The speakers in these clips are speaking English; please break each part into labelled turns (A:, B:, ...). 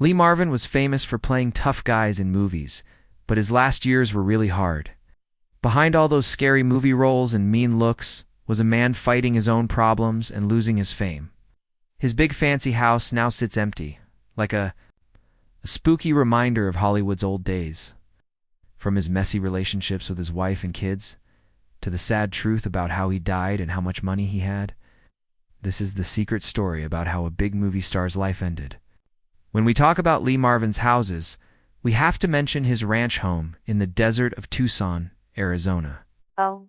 A: Lee Marvin was famous for playing tough guys in movies, but his last years were really hard. Behind all those scary movie roles and mean looks was a man fighting his own problems and losing his fame. His big fancy house now sits empty, like a spooky reminder of Hollywood's old days. From his messy relationships with his wife and kids, to the sad truth about how he died and how much money he had, this is the secret story about how a big movie star's life ended. When we talk about Lee Marvin's houses, we have to mention his ranch home in the desert of Tucson, Arizona.
B: Oh.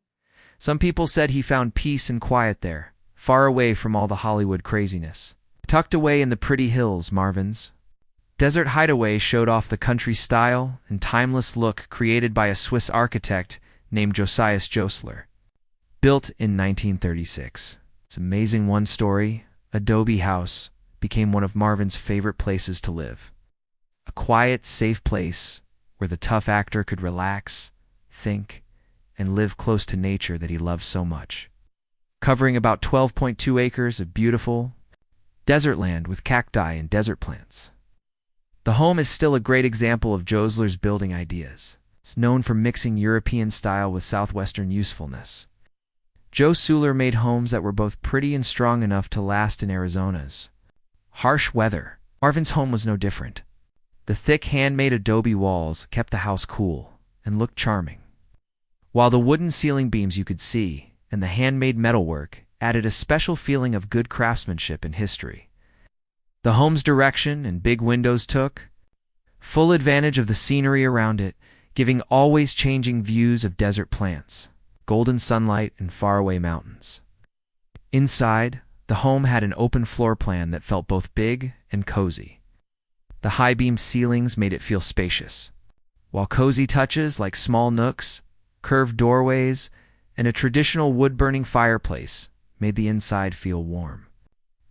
A: Some people said he found peace and quiet there, far away from all the Hollywood craziness. Tucked away in the pretty hills, Marvin's desert hideaway showed off the country style and timeless look created by a Swiss architect named Josias Josler. Built in 1936, this amazing one-story, adobe house became one of Marvin's favorite places to live. A quiet, safe place where the tough actor could relax, think, and live close to nature that he loves so much. Covering about 12.2 acres of beautiful desert land with cacti and desert plants. The home is still a great example of Josler's building ideas. It's known for mixing European style with Southwestern usefulness. Josler made homes that were both pretty and strong enough to last in Arizona's harsh weather. Marvin's home was no different. The thick handmade adobe walls kept the house cool and looked charming, while the wooden ceiling beams you could see and the handmade metalwork added a special feeling of good craftsmanship and history. The home's direction and big windows took full advantage of the scenery around it, giving always changing views of desert plants, golden sunlight, and faraway mountains. Inside, the home had an open floor plan that felt both big and cozy. The high-beam ceilings made it feel spacious, while cozy touches like small nooks, curved doorways, and a traditional wood-burning fireplace made the inside feel warm.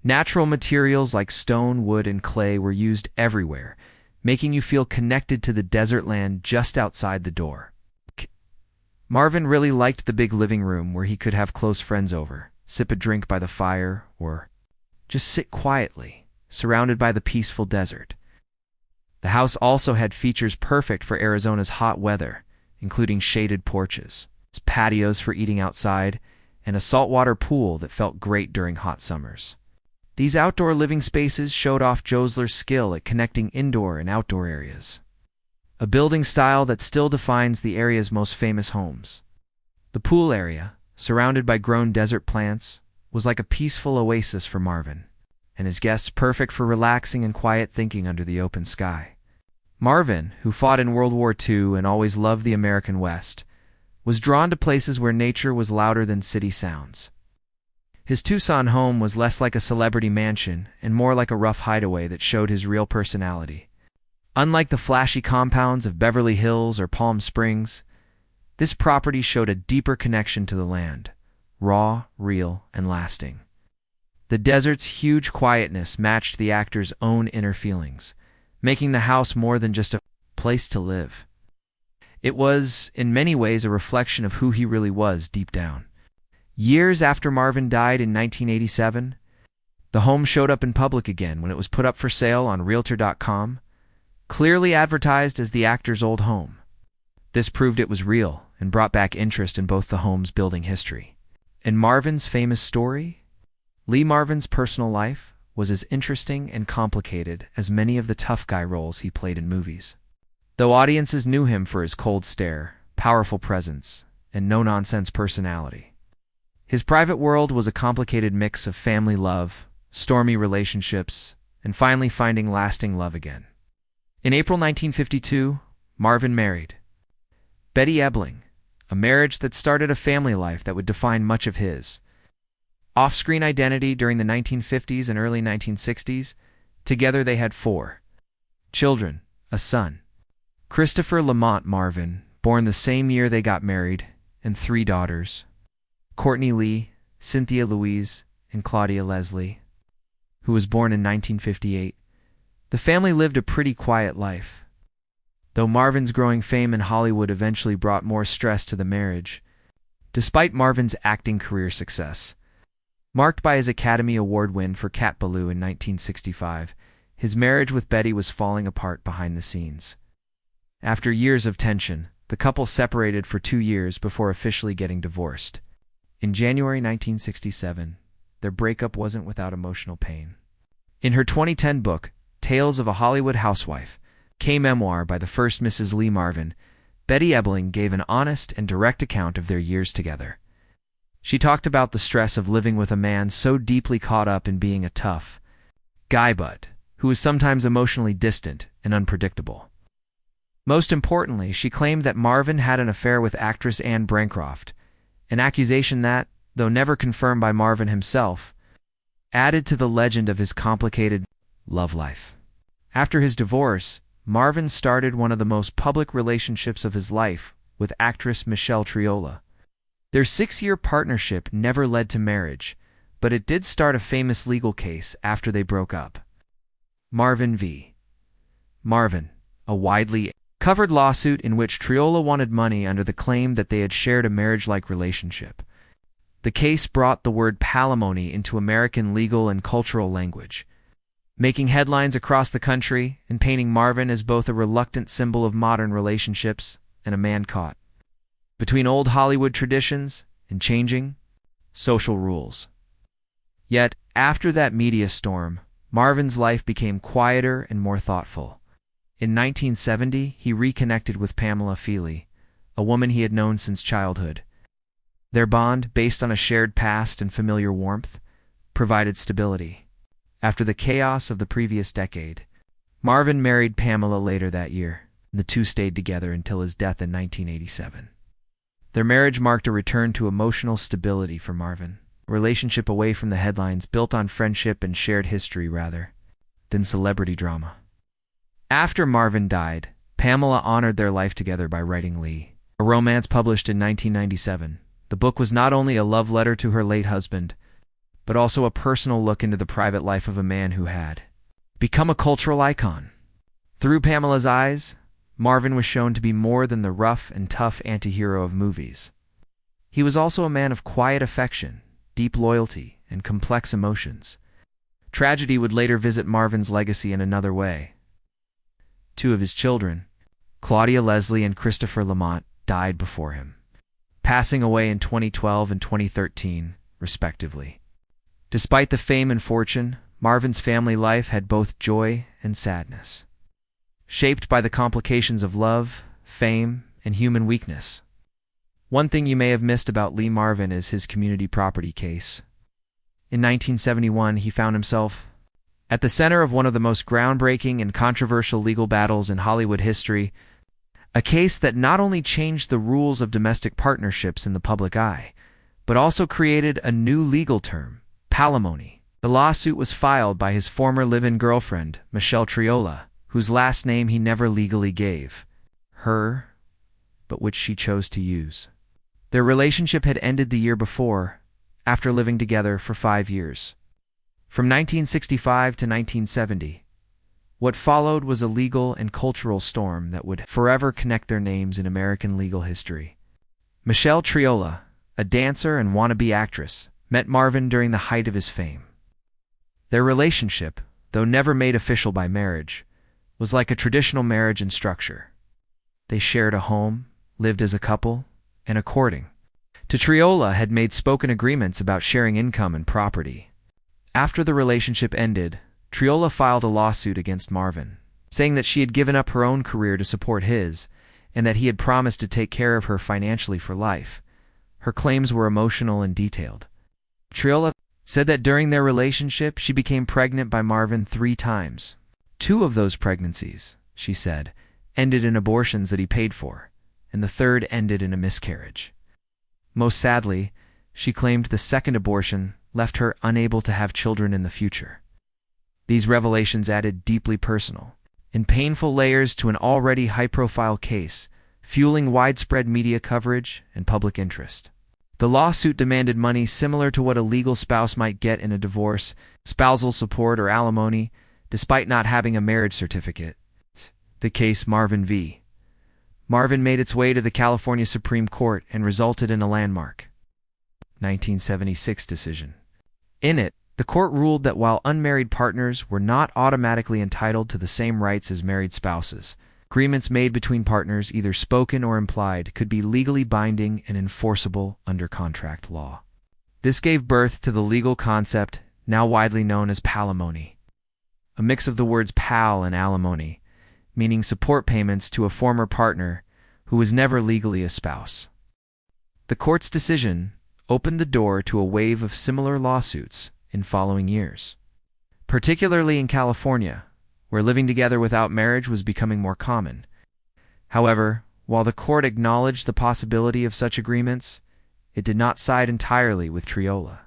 A: Natural materials like stone, wood, and clay were used everywhere, making you feel connected to the desert land just outside the door. Marvin really liked the big living room where he could have close friends over, sip a drink by the fire, or just sit quietly, surrounded by the peaceful desert. The house also had features perfect for Arizona's hot weather, including shaded porches, patios for eating outside, and a saltwater pool that felt great during hot summers. These outdoor living spaces showed off Josler's skill at connecting indoor and outdoor areas, a building style that still defines the area's most famous homes. The pool area, surrounded by grown desert plants, was like a peaceful oasis for Marvin, and his guests perfect for relaxing and quiet thinking under the open sky. Marvin, who fought in World War II and always loved the American West, was drawn to places where nature was louder than city sounds. His Tucson home was less like a celebrity mansion and more like a rough hideaway that showed his real personality. Unlike the flashy compounds of Beverly Hills or Palm Springs, this property showed a deeper connection to the land, raw, real, and lasting. The desert's huge quietness matched the actor's own inner feelings, making the house more than just a place to live. It was, in many ways, a reflection of who he really was deep down. Years after Marvin died in 1987, the home showed up in public again when it was put up for sale on Realtor.com, clearly advertised as the actor's old home. This proved it was real and brought back interest in both the home's building history. In Marvin's famous story, Lee Marvin's personal life was as interesting and complicated as many of the tough guy roles he played in movies. Though audiences knew him for his cold stare, powerful presence, and no-nonsense personality, his private world was a complicated mix of family love, stormy relationships, and finally finding lasting love again. In April 1952, Marvin married Betty Ebling, a marriage that started a family life that would define much of his off-screen identity during the 1950s and early 1960s. Together they had 4 children, a son, Christopher Lamont Marvin, born the same year they got married, and 3 daughters, Courtney Lee, Cynthia Louise, and Claudia Leslie, who was born in 1958. The family lived a pretty quiet life, though Marvin's growing fame in Hollywood eventually brought more stress to the marriage. Despite Marvin's acting career success, marked by his Academy Award win for Cat Ballou in 1965, his marriage with Betty was falling apart behind the scenes. After years of tension, the couple separated for 2 years before officially getting divorced. In January 1967, their breakup wasn't without emotional pain. In her 2010 book, Tales of a Hollywood Housewife, K-Memoir by the first Mrs. Lee Marvin, Betty Ebeling gave an honest and direct account of their years together. She talked about the stress of living with a man so deeply caught up in being a tough guy but who was sometimes emotionally distant and unpredictable. Most importantly, she claimed that Marvin had an affair with actress Anne Bancroft, an accusation that, though never confirmed by Marvin himself, added to the legend of his complicated love life. After his divorce, Marvin started one of the most public relationships of his life with actress Michelle Triola. Their 6-year partnership never led to marriage, but it did start a famous legal case after they broke up. Marvin v. Marvin, a widely covered lawsuit in which Triola wanted money under the claim that they had shared a marriage-like relationship. The case brought the word palimony into American legal and cultural language, making headlines across the country and painting Marvin as both a reluctant symbol of modern relationships and a man caught between old Hollywood traditions and changing social rules. Yet, after that media storm, Marvin's life became quieter and more thoughtful. In 1970, he reconnected with Pamela Feely, a woman he had known since childhood. Their bond, based on a shared past and familiar warmth, provided stability. After the chaos of the previous decade, Marvin married Pamela later that year. The two stayed together until his death in 1987. Their marriage marked a return to emotional stability for Marvin, a relationship away from the headlines built on friendship and shared history rather than celebrity drama. After Marvin died, Pamela honored their life together by writing Lee, a romance published in 1997. The book was not only a love letter to her late husband, but also a personal look into the private life of a man who had become a cultural icon. Through Pamela's eyes, Marvin was shown to be more than the rough and tough anti-hero of movies. He was also a man of quiet affection, deep loyalty, and complex emotions. Tragedy would later visit Marvin's legacy in another way. 2 of his children, Claudia Leslie and Christopher Lamont, died before him, passing away in 2012 and 2013, respectively. Despite the fame and fortune, Marvin's family life had both joy and sadness, shaped by the complications of love, fame, and human weakness. One thing you may have missed about Lee Marvin is his community property case. In 1971, he found himself at the center of one of the most groundbreaking and controversial legal battles in Hollywood history, a case that not only changed the rules of domestic partnerships in the public eye, but also created a new legal term, palimony. The lawsuit was filed by his former live-in girlfriend, Michelle Triola, whose last name he never legally gave her, but which she chose to use. Their relationship had ended the year before, after living together for 5 years. From 1965 to 1970, what followed was a legal and cultural storm that would forever connect their names in American legal history. Michelle Triola, a dancer and wannabe actress, met Marvin during the height of his fame. Their relationship, though never made official by marriage, was like a traditional marriage in structure. They shared a home, lived as a couple, and according to Triola had made spoken agreements about sharing income and property. After the relationship ended, Triola filed a lawsuit against Marvin, saying that she had given up her own career to support his, and that he had promised to take care of her financially for life. Her claims were emotional and detailed. Triola said that during their relationship, she became pregnant by Marvin 3 times. 2 of those pregnancies, she said, ended in abortions that he paid for, and the 3rd ended in a miscarriage. Most sadly, she claimed the 2nd abortion left her unable to have children in the future. These revelations added deeply personal and painful layers to an already high-profile case, fueling widespread media coverage and public interest. The lawsuit demanded money similar to what a legal spouse might get in a divorce, spousal support or alimony, despite not having a marriage certificate. The case Marvin v. Marvin made its way to the California Supreme Court and resulted in a landmark 1976 decision. In it, the The court ruled that while unmarried partners were not automatically entitled to the same rights as married spouses, agreements made between partners, either spoken or implied, could be legally binding and enforceable under contract law. This gave birth to the legal concept now widely known as palimony, a mix of the words pal and alimony, meaning support payments to a former partner who was never legally a spouse. The court's decision opened the door to a wave of similar lawsuits in following years, particularly in California, where living together without marriage was becoming more common. However, while the court acknowledged the possibility of such agreements, it did not side entirely with Triola.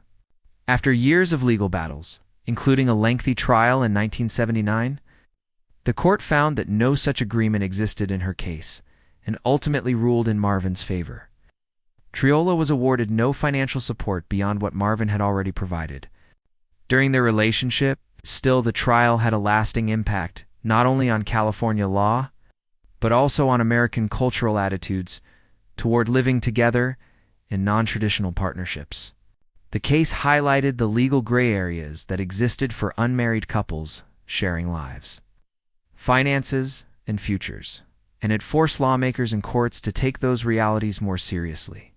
A: After years of legal battles, including a lengthy trial in 1979, the court found that no such agreement existed in her case and ultimately ruled in Marvin's favor. Triola was awarded no financial support beyond what Marvin had already provided. During their relationship, still, the trial had a lasting impact not only on California law, but also on American cultural attitudes toward living together in non-traditional partnerships. The case highlighted the legal gray areas that existed for unmarried couples sharing lives, finances, and futures, and it forced lawmakers and courts to take those realities more seriously.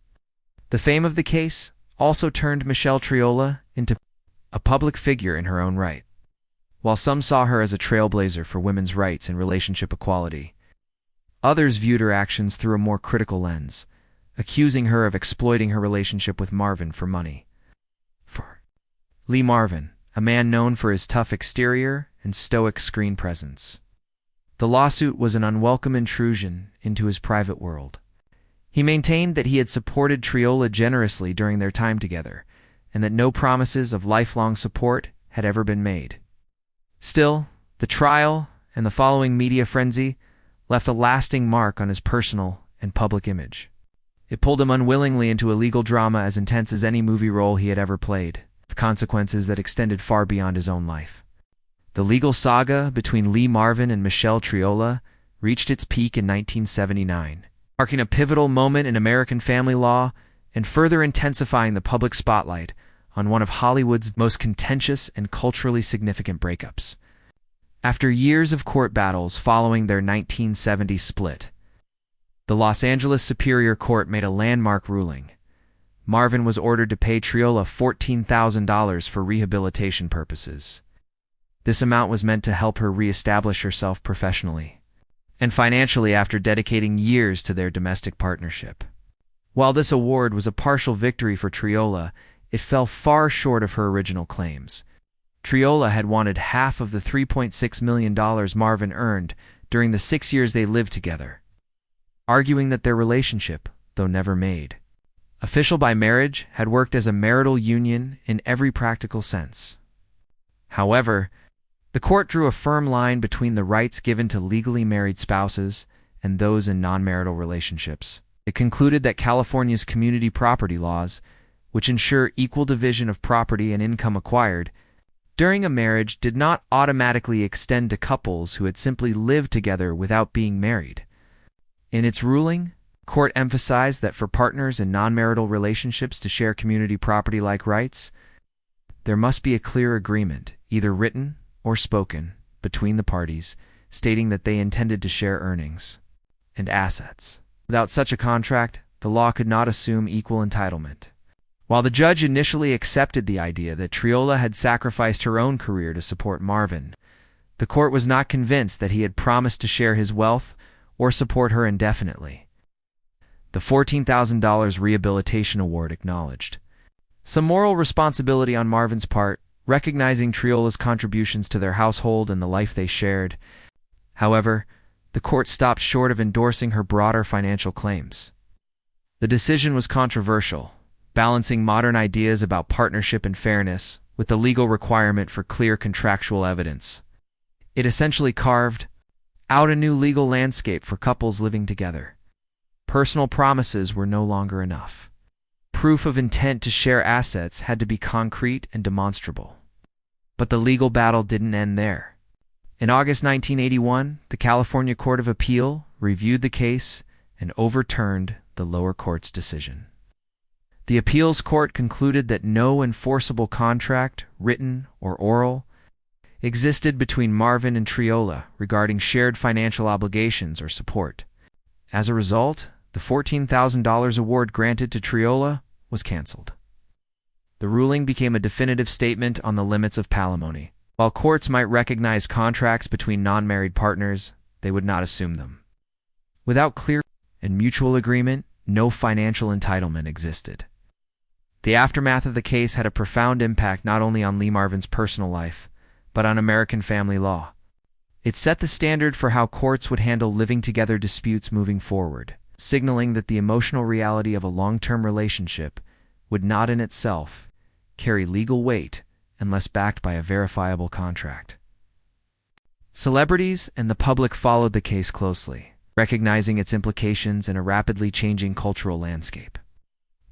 A: The fame of the case also turned Michelle Triola into a public figure in her own right. While some saw her as a trailblazer for women's rights and relationship equality, others viewed her actions through a more critical lens, accusing her of exploiting her relationship with Marvin for money. For Lee Marvin, a man known for his tough exterior and stoic screen presence, the lawsuit was an unwelcome intrusion into his private world. He maintained that he had supported Triola generously during their time together, and that no promises of lifelong support had ever been made. Still, the trial and the following media frenzy left a lasting mark on his personal and public image. It pulled him unwillingly into a legal drama as intense as any movie role he had ever played, with consequences that extended far beyond his own life. The legal saga between Lee Marvin and Michelle Triola reached its peak in 1979, marking a pivotal moment in American family law and further intensifying the public spotlight on one of Hollywood's most contentious and culturally significant breakups. After years of court battles following their 1970 split, the Los Angeles Superior Court made a landmark ruling. Marvin was ordered to pay Triola $14,000 for rehabilitation purposes. This amount was meant to help her reestablish herself professionally and financially after dedicating years to their domestic partnership. While this award was a partial victory for Triola, it fell far short of her original claims. Triola had wanted half of the $3.6 million Marvin earned during the 6 years they lived together, arguing that their relationship, though never made official by marriage, had worked as a marital union in every practical sense. However, the court drew a firm line between the rights given to legally married spouses and those in non-marital relationships. It concluded that California's community property laws, which ensure equal division of property and income acquired during a marriage, did not automatically extend to couples who had simply lived together without being married. In its ruling, the court emphasized that for partners in non-marital relationships to share community property-like rights, there must be a clear agreement, either written or spoken, between the parties, stating that they intended to share earnings and assets. Without such a contract, the law could not assume equal entitlement. While the judge initially accepted the idea that Triola had sacrificed her own career to support Marvin, the court was not convinced that he had promised to share his wealth or support her indefinitely. The $14,000 rehabilitation award acknowledged some moral responsibility on Marvin's part, recognizing Triola's contributions to their household and the life they shared. However, the court stopped short of endorsing her broader financial claims. The decision was controversial, balancing modern ideas about partnership and fairness with the legal requirement for clear contractual evidence. It essentially carved out a new legal landscape for couples living together. Personal promises were no longer enough. Proof of intent to share assets had to be concrete and demonstrable. But the legal battle didn't end there. In August 1981, the California Court of Appeal reviewed the case and overturned the lower court's decision. The appeals court concluded that no enforceable contract, written or oral, existed between Marvin and Triola regarding shared financial obligations or support. As a result, the $14,000 award granted to Triola was canceled. The ruling became a definitive statement on the limits of palimony. While courts might recognize contracts between non-married partners, they would not assume them. Without clear and mutual agreement, no financial entitlement existed. The aftermath of the case had a profound impact not only on Lee Marvin's personal life, but on American family law. It set the standard for how courts would handle living together disputes moving forward, signaling that the emotional reality of a long-term relationship would not in itself carry legal weight unless backed by a verifiable contract. Celebrities and the public followed the case closely, recognizing its implications in a rapidly changing cultural landscape,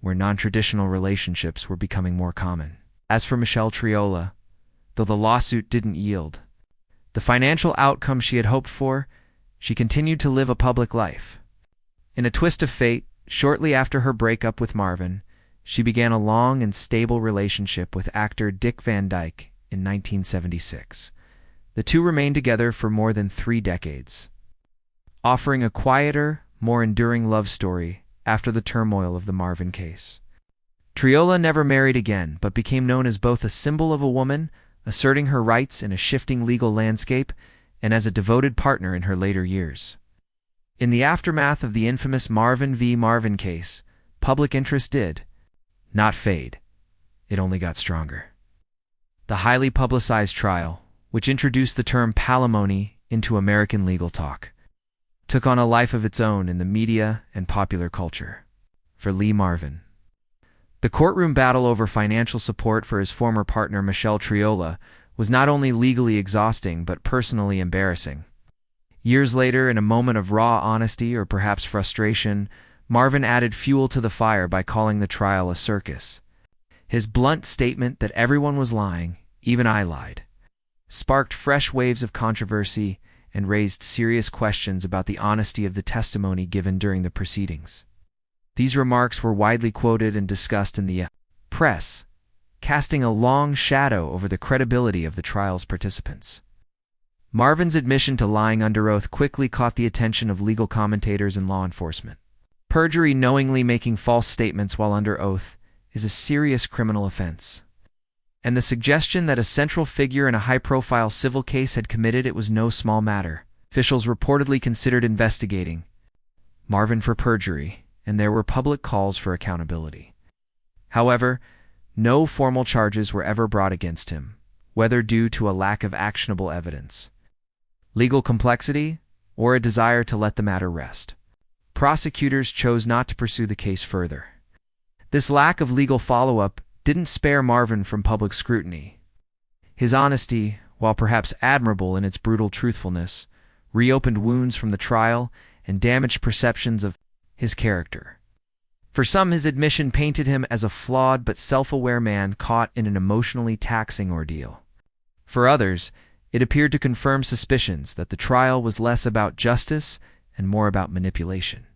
A: where non-traditional relationships were becoming more common. As for Michelle Triola, though the lawsuit didn't yield the financial outcome she had hoped for, she continued to live a public life. In a twist of fate, shortly after her breakup with Marvin, she began a long and stable relationship with actor Dick Van Dyke in 1976. The two remained together for more than 3 decades, offering a quieter, more enduring love story after the turmoil of the Marvin case. Triola never married again, but became known as both a symbol of a woman asserting her rights in a shifting legal landscape and as a devoted partner in her later years. In the aftermath of the infamous Marvin v. Marvin case, public interest did not fade. It only got stronger. The highly publicized trial, which introduced the term palimony into American legal talk, took on a life of its own in the media and popular culture. For Lee Marvin, the courtroom battle over financial support for his former partner Michelle Triola was not only legally exhausting but personally embarrassing. Years later, in a moment of raw honesty or perhaps frustration, Marvin added fuel to the fire by calling the trial a circus. His blunt statement that everyone was lying, even I lied, sparked fresh waves of controversy and raised serious questions about the honesty of the testimony given during the proceedings. These remarks were widely quoted and discussed in the press, casting a long shadow over the credibility of the trial's participants. Marvin's admission to lying under oath quickly caught the attention of legal commentators and law enforcement. Perjury, knowingly making false statements while under oath, is a serious criminal offense, and the suggestion that a central figure in a high-profile civil case had committed it was no small matter. Officials reportedly considered investigating Marvin for perjury, and there were public calls for accountability. However, no formal charges were ever brought against him, whether due to a lack of actionable evidence, legal complexity, or a desire to let the matter rest. Prosecutors chose not to pursue the case further. This lack of legal follow-up didn't spare Marvin from public scrutiny. His honesty, while perhaps admirable in its brutal truthfulness, reopened wounds from the trial and damaged perceptions of his character. For some, his admission painted him as a flawed but self-aware man caught in an emotionally taxing ordeal. For others, it appeared to confirm suspicions that the trial was less about justice and more about manipulation,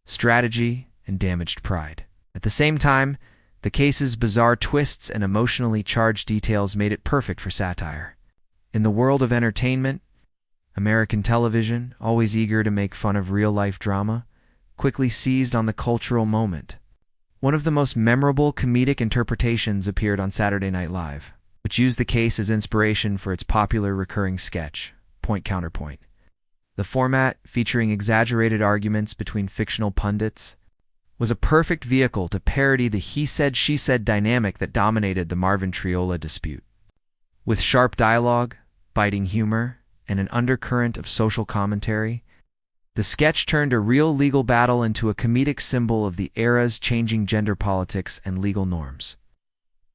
A: strategy, and damaged pride. At the same time, the case's bizarre twists and emotionally charged details made it perfect for satire. In the world of entertainment, American television, always eager to make fun of real-life drama, quickly seized on the cultural moment. One of the most memorable comedic interpretations appeared on Saturday Night Live, which used the case as inspiration for its popular recurring sketch, Point Counterpoint. The format, featuring exaggerated arguments between fictional pundits, was a perfect vehicle to parody the he-said-she-said dynamic that dominated the Marvin Triola dispute. With sharp dialogue, biting humor, and an undercurrent of social commentary, the sketch turned a real legal battle into a comedic symbol of the era's changing gender politics and legal norms.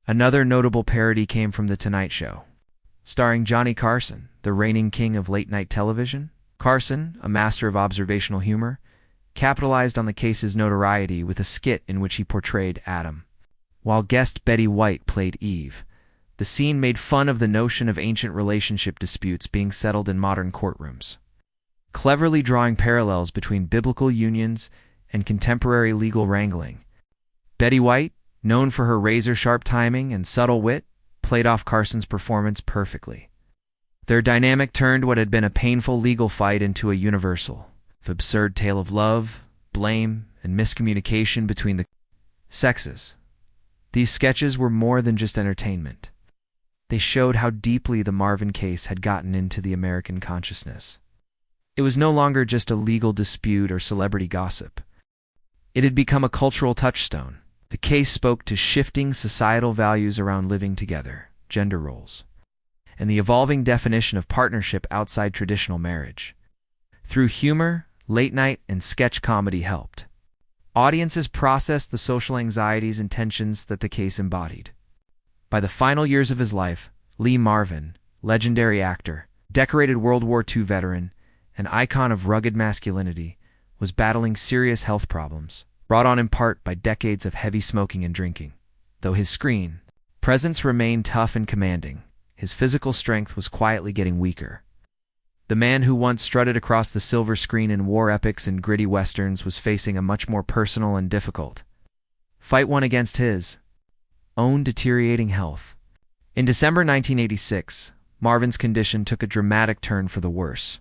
A: Another notable parody came from The Tonight Show. Starring Johnny Carson, the reigning king of late-night television, Carson, a master of observational humor, capitalized on the case's notoriety with a skit in which he portrayed Adam, while guest Betty White played Eve. The scene made fun of the notion of ancient relationship disputes being settled in modern courtrooms, cleverly drawing parallels between biblical unions and contemporary legal wrangling. Betty White, known for her razor-sharp timing and subtle wit, played off Carson's performance perfectly. Their dynamic turned what had been a painful legal fight into a universal, absurd tale of love, blame, and miscommunication between the sexes. These sketches were more than just entertainment. They showed how deeply the Marvin case had gotten into the American consciousness. It was no longer just a legal dispute or celebrity gossip. It had become a cultural touchstone. The case spoke to shifting societal values around living together, gender roles, and the evolving definition of partnership outside traditional marriage. Through humor, late-night, and sketch comedy helped audiences process the social anxieties and tensions that the case embodied. By the final years of his life, Lee Marvin, legendary actor, decorated World War II veteran, an icon of rugged masculinity, was battling serious health problems, brought on in part by decades of heavy smoking and drinking. Though his screen presence remained tough and commanding, his physical strength was quietly getting weaker. The man who once strutted across the silver screen in war epics and gritty westerns was facing a much more personal and difficult fight, one against his own deteriorating health. In December 1986, Marvin's condition took a dramatic turn for the worse.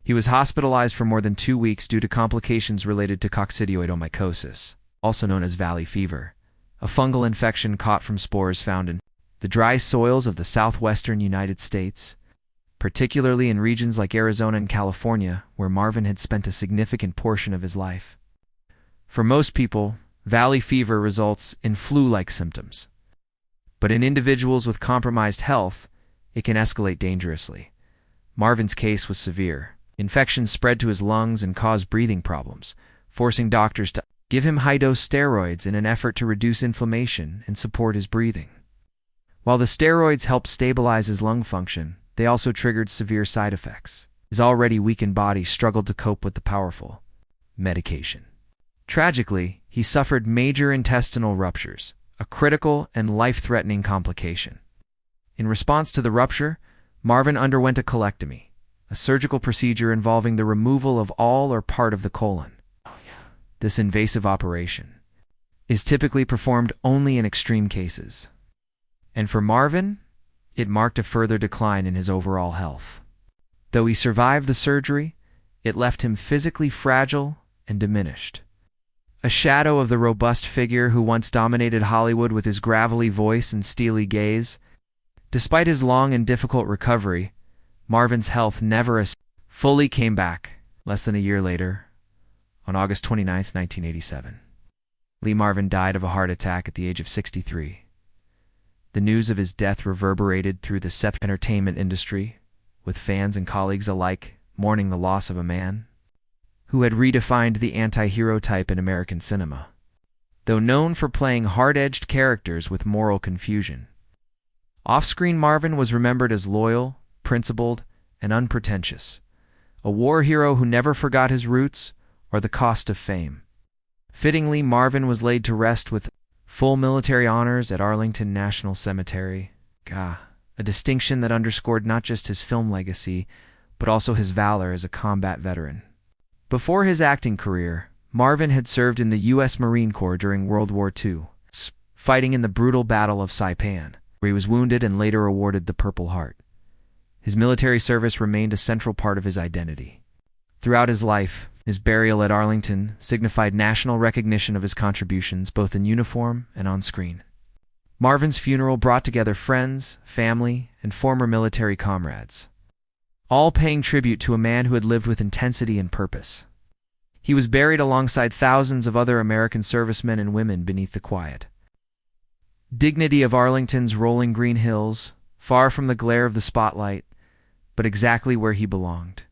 A: He was hospitalized for more than 2 weeks due to complications related to coccidioidomycosis, also known as valley fever, a fungal infection caught from spores found in the dry soils of the southwestern United States, particularly in regions like Arizona and California, where Marvin had spent a significant portion of his life. For most people, valley fever results in flu-like symptoms. But in individuals with compromised health, it can escalate dangerously. Marvin's case was severe. Infections spread to his lungs and caused breathing problems, forcing doctors to give him high-dose steroids in an effort to reduce inflammation and support his breathing. While the steroids helped stabilize his lung function, they also triggered severe side effects. His already weakened body struggled to cope with the powerful medication. Tragically, he suffered major intestinal ruptures, a critical and life-threatening complication. In response to the rupture, Marvin underwent a colectomy, a surgical procedure involving the removal of all or part of the colon. This invasive operation is typically performed only in extreme cases. And for Marvin, it marked a further decline in his overall health. Though he survived the surgery, it left him physically fragile and diminished. A shadow of the robust figure who once dominated Hollywood with his gravelly voice and steely gaze. Despite his long and difficult recovery, Marvin's health never fully came back. Less than a year later, on August 29, 1987, Lee Marvin died of a heart attack at the age of 63. The news of his death reverberated through the Seth entertainment industry, with fans and colleagues alike mourning the loss of a man who had redefined the anti-hero type in American cinema. Though known for playing hard-edged characters with moral confusion, off-screen Marvin was remembered as loyal, principled, and unpretentious, a war hero who never forgot his roots or the cost of fame. Fittingly, Marvin was laid to rest with full military honors at Arlington National Cemetery, a distinction that underscored not just his film legacy, but also his valor as a combat veteran. Before his acting career, Marvin had served in the U.S. Marine Corps during World War II, fighting in the brutal Battle of Saipan, where he was wounded and later awarded the Purple Heart. His military service remained a central part of his identity. Throughout his life, his burial at Arlington signified national recognition of his contributions both in uniform and on screen. Marvin's funeral brought together friends, family, and former military comrades, all paying tribute to a man who had lived with intensity and purpose. He was buried alongside thousands of other American servicemen and women beneath the quiet dignity of Arlington's rolling green hills, far from the glare of the spotlight, but exactly where he belonged.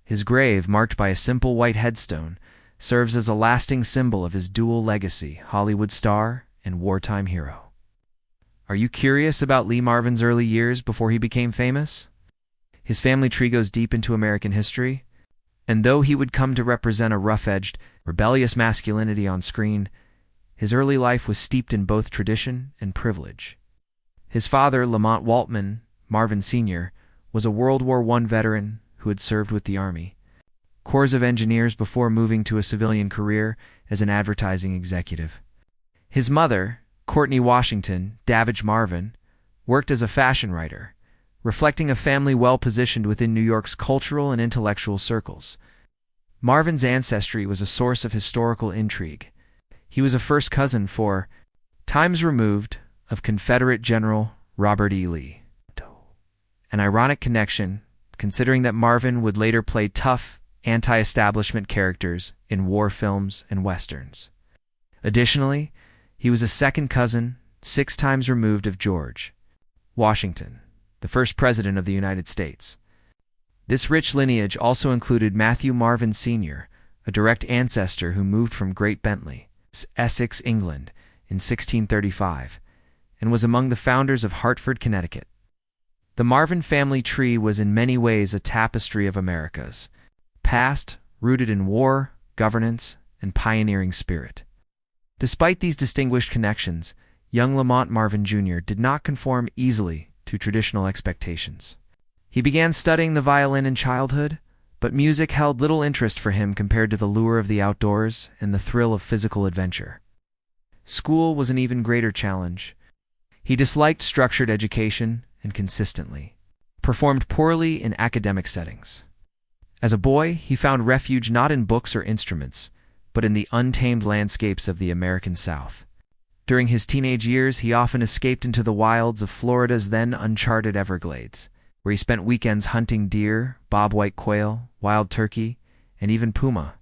A: His grave, marked by a simple white headstone, serves as a lasting symbol of his dual legacy, Hollywood star and wartime hero. Are you curious about Lee Marvin's early years before he became famous? His family tree goes deep into American history, and though he would come to represent a rough-edged, rebellious masculinity on screen, his early life was steeped in both tradition and privilege. His father, Lamont Waltman, Marvin Sr., was a World War I veteran who had served with the Army Corps of Engineers before moving to a civilian career as an advertising executive. His mother, Courtney Washington, Davidge Marvin, worked as a fashion writer, reflecting a family well-positioned within New York's cultural and intellectual circles. Marvin's ancestry was a source of historical intrigue. He was a first cousin for times removed of Confederate General Robert E. Lee. An ironic connection, considering that Marvin would later play tough, anti-establishment characters in war films and westerns. Additionally, he was a second cousin, 6 times removed of George Washington, the first president of the United States. This rich lineage also included Matthew Marvin Sr., a direct ancestor who moved from Great Bentley, Essex, England, in 1635, and was among the founders of Hartford, Connecticut. The Marvin family tree was in many ways a tapestry of America's past, rooted in war, governance, and pioneering spirit. Despite these distinguished connections, young Lamont Marvin Jr. did not conform easily to traditional expectations. He began studying the violin in childhood, but music held little interest for him compared to the lure of the outdoors and the thrill of physical adventure. School was an even greater challenge. He disliked structured education and consistently performed poorly in academic settings. As a boy, he found refuge not in books or instruments, but in the untamed landscapes of the American South. During his teenage years, he often escaped into the wilds of Florida's then uncharted Everglades, where he spent weekends hunting deer, bobwhite quail, wild turkey, and even puma.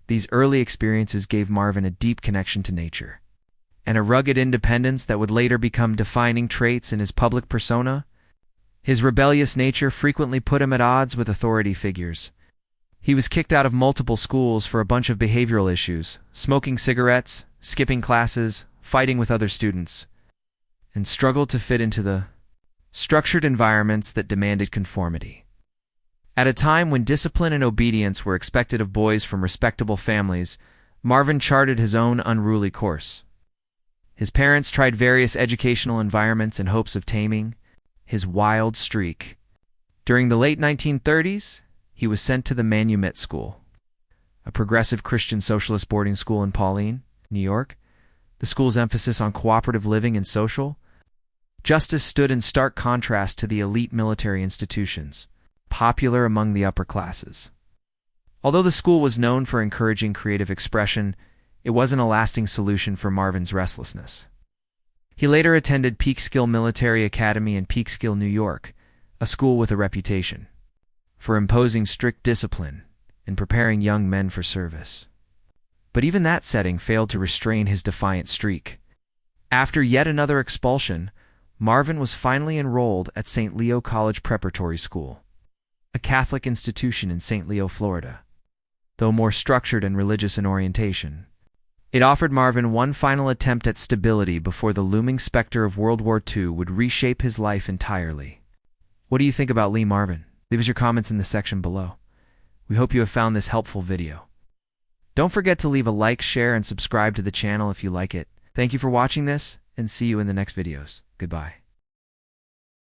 A: These early experiences gave Marvin a deep connection to nature, and a rugged independence that would later become defining traits in his public persona. His rebellious nature frequently put him at odds with authority figures. He was kicked out of multiple schools for a bunch of behavioral issues, smoking cigarettes, skipping classes, fighting with other students, and struggled to fit into the structured environments that demanded conformity. At a time when discipline and obedience were expected of boys from respectable families, Marvin charted his own unruly course. His parents tried various educational environments in hopes of taming his wild streak. During the late 1930s, he was sent to the Manumet School, a progressive Christian socialist boarding school in Pauline, New York. The school's emphasis on cooperative living and social justice stood in stark contrast to the elite military institutions, popular among the upper classes. Although the school was known for encouraging creative expression, it wasn't a lasting solution for Marvin's restlessness. He later attended Peekskill Military Academy in Peekskill, New York, a school with a reputation for imposing strict discipline and preparing young men for service. But even that setting failed to restrain his defiant streak. After yet another expulsion, Marvin was finally enrolled at St. Leo College Preparatory School, a Catholic institution in St. Leo, Florida. Though more structured and religious in orientation, it offered Marvin one final attempt at stability before the looming specter of World War II would reshape his life entirely. What do you think about Lee Marvin? Leave us your comments in the section below. We hope you have found this helpful video. Don't forget to leave a like, share, and subscribe to the channel if you like it. Thank you for watching this, and see you in the next videos. Goodbye.